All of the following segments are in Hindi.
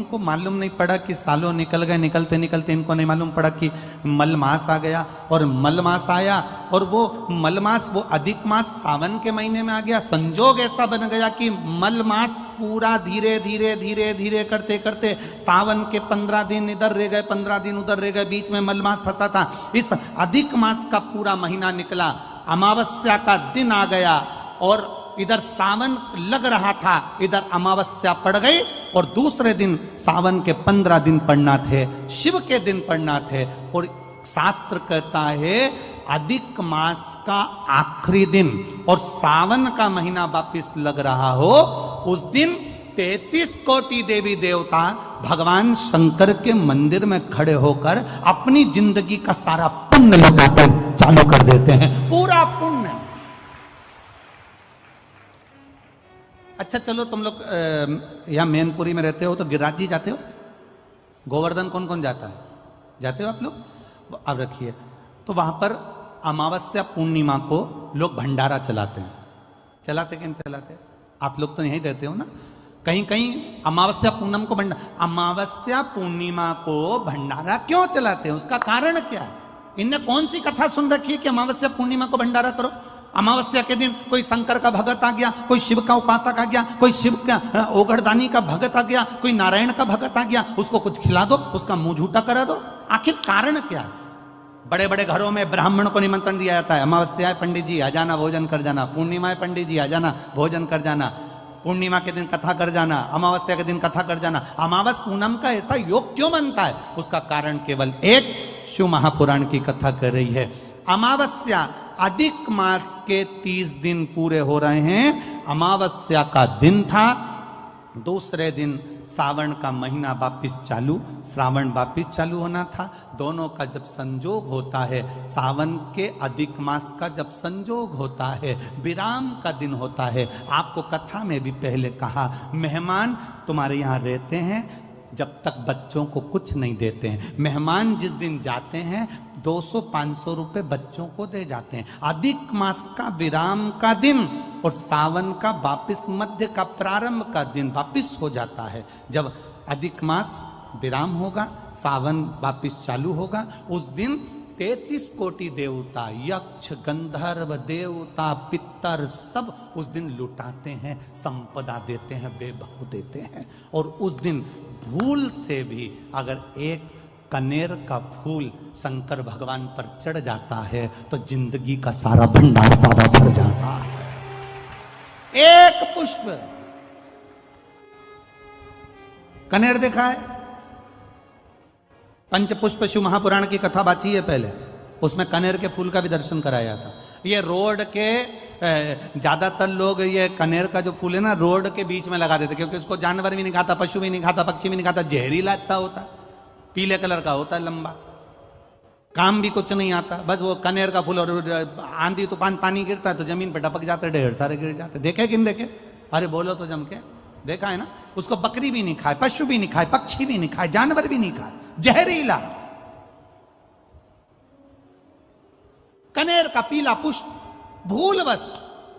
इनको मालूम नहीं पड़ा कि सालों निकल गए, निकलते निकलते इनको नहीं मालूम पड़ा कि मलमास आ गया। और मलमास आया और वो मलमास, वो अधिक मास सावन के महीने में आ गया। संजोग ऐसा बन गया कि मलमास पूरा धीरे धीरे धीरे धीरे करते करते सावन के 15 दिन इधर रह गए, 15 दिन उधर रह गए, बीच में मलमास फंसा था। इस अधिक मास का पूरा महीना निकला, अमावस्या का दिन आ गया और इधर सावन लग रहा था, इधर अमावस्या पड़ गई और दूसरे दिन सावन के 15 दिन पड़ना थे, शिव के दिन पड़ना थे। और शास्त्र कहता है अधिक मास का आखिरी दिन और सावन का महीना वापिस लग रहा हो, उस दिन 33 कोटि देवी देवता भगवान शंकर के मंदिर में खड़े होकर अपनी जिंदगी का सारा पुण्य लौटाकर चालू कर देते हैं, पूरा पुण्य। अच्छा चलो, तुम लोग यहाँ मैनपुरी में रहते हो तो गिरिराज जी जाते हो? गोवर्धन कौन कौन जाता है? जाते हो आप लोग? अब रखिए, तो वहां पर अमावस्या पूर्णिमा को लोग भंडारा चलाते हैं। चलाते कि नहीं चलाते? आप लोग तो यहीं रहते हो ना। कहीं कहीं अमावस्या पूनम को अमावस्या पूर्णिमा को भंडारा क्यों चलाते हैं? उसका कारण क्या है? इनने कौन सी कथा सुन रखी है कि अमावस्या पूर्णिमा को भंडारा करो? अमावस्या के दिन कोई शंकर का भगत आ गया, कोई शिव का उपासक आ गया, कोई शिव का ओगड़दानी का भगत आ गया, कोई नारायण का भगत आ गया, उसको कुछ खिला दो, उसका मुंह झूठा करा दो। आखिर कारण क्या है? बड़े बड़े घरों में ब्राह्मण को निमंत्रण दिया जाता है, अमावस्या है पंडित जी आ जाना, भोजन कर जाना। पूर्णिमा है पंडित जी आ जाना, भोजन कर जाना। पूर्णिमा के दिन कथा कर जाना, अमावस्या के दिन कथा कर जाना। अमावस पूनम का ऐसा योग क्यों बनता है? उसका कारण केवल एक, शिव महापुराण की कथा कर रही है। अमावस्या अधिक मास के 30 दिन पूरे हो रहे हैं। अमावस्या का दिन था, दूसरे दिन सावन का महीना वापिस चालू, श्रावण वापिस चालू होना था। दोनों का जब संजोग होता है, सावन के अधिक मास का जब संजोग होता है, विराम का दिन होता है। आपको कथा में भी पहले कहा, मेहमान तुम्हारे यहाँ रहते हैं जब तक बच्चों को कुछ नहीं देते हैं। मेहमान जिस दिन जाते हैं 200-500 रुपए बच्चों को दे जाते हैं। अधिक मास का विराम का दिन और सावन का वापिस मध्य का प्रारंभ का दिन वापिस हो जाता है। जब अधिक मास विराम होगा, सावन वापिस चालू होगा, उस दिन 33 कोटि देवता, यक्ष, गंधर्व, देवता, पितर सब उस दिन लुटाते हैं, संपदा देते हैं, वैभव देते हैं। और उस दिन भूल से भी अगर एक कनेर का फूल शंकर भगवान पर चढ़ जाता है तो जिंदगी का सारा भंडार बाबा भर जाता है। एक पुष्प, कनेर देखा है? पंचपुष्प शिव महापुराण की कथा बाची है पहले, उसमें कनेर के फूल का भी दर्शन कराया था। ये रोड के ज्यादातर लोग ये कनेर का जो फूल है ना, रोड के बीच में लगा देते, क्योंकि उसको जानवर भी नहीं खाता, पशु भी नहीं खाता, पक्षी भी नहीं खाता, जहरीला इतना होता, पीले कलर का होता है, लंबा, काम भी कुछ नहीं आता। बस वो कनेर का फूल, और आंधी तूफान पानी गिरता है तो जमीन पर टपक जाते, ढेर सारे गिर जाते। देखे कि नहीं देखे? अरे बोलो तो जम के, देखा है ना? उसको बकरी भी नहीं खाए, पशु भी नहीं खाए, पक्षी भी नहीं खाए, जानवर भी नहीं खाए, जहरीला कनेर का पीला पुष्प। भूलवश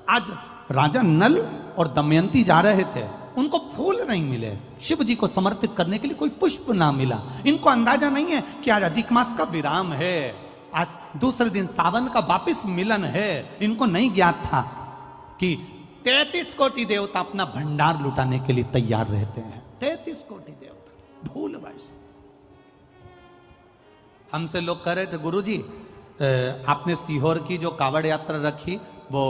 आज राजा नल और दमयंती जा रहे थे, उनको फूल नहीं मिले, शिव जी को समर्पित करने के लिए कोई पुष्प ना मिला। इनको अंदाजा नहीं है कि आज अधिक मास का विराम है, आज दूसरे दिन सावन का वापिस मिलन है। इनको नहीं ज्ञात था कि 33 कोटि देवता अपना भंडार लुटाने के लिए तैयार रहते हैं। 33 कोटि देवता, भूलवश। हमसे लोग कह रहे थे, गुरुजी आपने सीहोर की जो कावड़ यात्रा रखी वो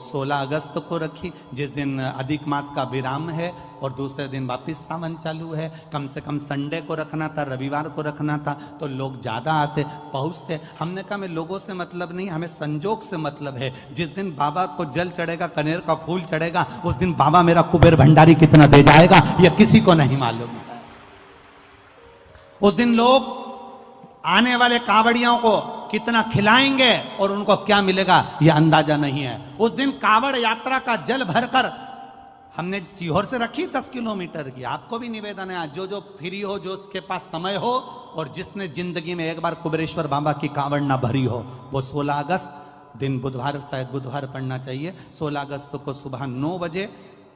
16 अगस्त को रखी, जिस दिन अधिक मास का विराम है और दूसरे दिन वापिस सावन चालू है। कम से कम संडे को रखना था, रविवार को रखना था, तो लोग ज़्यादा आते पहुँचते। हमने कहा, हमें लोगों से मतलब नहीं, हमें संजोग से मतलब है। जिस दिन बाबा को जल चढ़ेगा, कनेर का फूल चढ़ेगा, उस दिन बाबा मेरा कुबेर भंडारी कितना दे जाएगा यह किसी को नहीं मालूम है। उस दिन लोग आने वाले कावड़ियों को कितना खिलाएंगे और उनको क्या मिलेगा यह अंदाजा नहीं है। उस दिन कावड़ यात्रा का जल भरकर हमने सीहोर से रखी 10 किलोमीटर की। आपको भी निवेदन है, जो जो फ्री हो, जो उसके पास समय हो और जिसने जिंदगी में एक बार कुबेरेश्वर बाबा की कावड़ ना भरी हो, वो 16 अगस्त दिन बुधवार, शायद बुधवार पड़ना चाहिए, 16 अगस्त को सुबह 9 बजे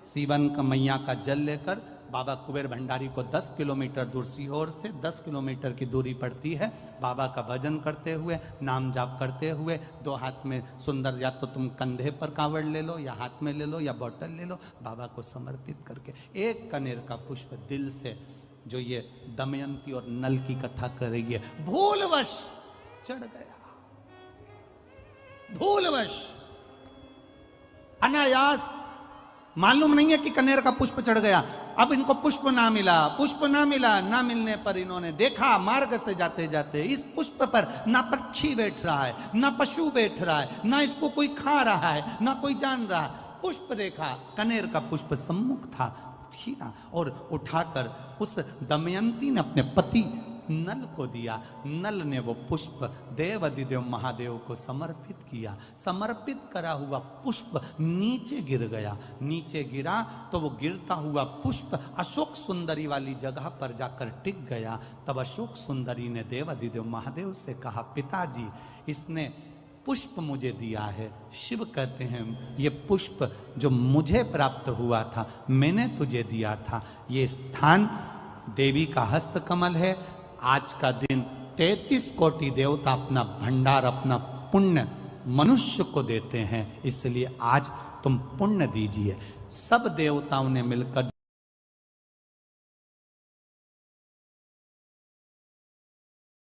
सीवन का मैया का जल लेकर बाबा कुबेर भंडारी को 10 किलोमीटर दूर, सीहोर से 10 किलोमीटर की दूरी पड़ती है। बाबा का भजन करते हुए, नाम जाप करते हुए, 2 हाथ में सुंदर, या तो तुम कंधे पर कांवड़ ले लो, या हाथ में ले लो, या बोतल ले लो, बाबा को समर्पित करके एक कनेर का पुष्प दिल से, जो ये दमयंती और नल की कथा कर रही है, भूलवश चढ़ गया, भूलवश, अनायास, मालूम नहीं है कि कनेर का पुष्प चढ़ गया। अब इनको पुष्प ना मिला, पुष्प ना मिला, ना मिलने पर इन्होंने देखा मार्ग से जाते जाते इस पुष्प पर ना पक्षी बैठ रहा है, ना पशु बैठ रहा है, ना इसको कोई खा रहा है, ना कोई जान रहा है। पुष्प देखा, कनेर का पुष्प सम्मुख था, छीना और उठाकर उस दमयंती ने अपने पति नल को दिया। नल ने वो पुष्प देव अधिदेव महादेव को समर्पित किया। समर्पित करा हुआ पुष्प नीचे गिर गया। नीचे गिरा तो वो गिरता हुआ पुष्प अशोक सुंदरी वाली जगह पर जाकर टिक गया। तब अशोक सुंदरी ने देव अधिदेव महादेव से कहा, पिताजी इसने पुष्प मुझे दिया है। शिव कहते हैं ये पुष्प जो मुझे प्राप्त हुआ था, मैंने तुझे दिया था। ये स्थान देवी का हस्तकमल है। आज का दिन 33 कोटि देवता अपना भंडार, अपना पुण्य मनुष्य को देते हैं, इसलिए आज तुम पुण्य दीजिए। सब देवताओं ने मिलकर